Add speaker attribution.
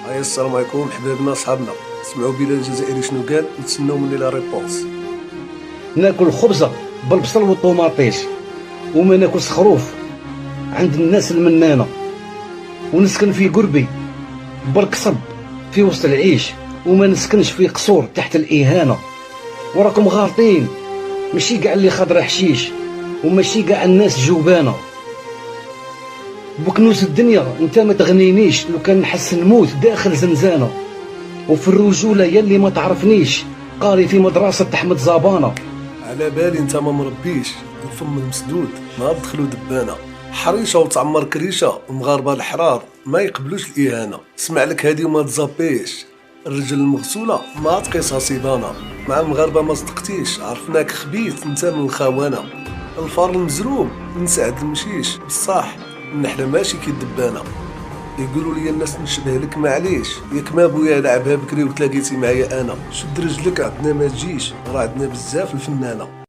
Speaker 1: هيا السلام عليكم حبابنا صحابنا. سمعوا بلال الجزائري شنو قال نتسناو مني لا ريبونس.
Speaker 2: ناكل خبزة بالبصل والطوماطيش وما ناكل خروف عند الناس المنانة، ونسكن في قربي بالقصب في وسط العيش، وما نسكنش في قصور تحت الإهانة. وراكم غالطين، ماشي قاع اللي خضر حشيش وماشي قاع الناس جوبانة. بكنوس الدنيا انت ما تغنينيش، لو كان نحس نموت داخل زنزانة. وفي الرجولة يلي ما تعرفنيش، قاري في مدرسة أحمد زبانة.
Speaker 1: على بالي انت ما مربيش الفم المسدود ما دخلوا دبانه، حريشه وتعمر كريشه، ومغاربه الحرار ما يقبلوش الاهانه. اسمع لك هادي وما تزابيش، الرجل المغسوله ما تقيسها صيبانه. مع المغاربه ما صدقتيش، عرفناك خبيث انت من الخونه. الفار المزروب نسعد المشيش، بصح النحله ماشي كي الدبانه. يقولوا لي الناس نشبه لك، معليش ياك ما بويا لعبها بكري وتلاقيتي معايا انا. شد رجلك عندنا ما تجيش، راه عندنا بزاف الفنانه.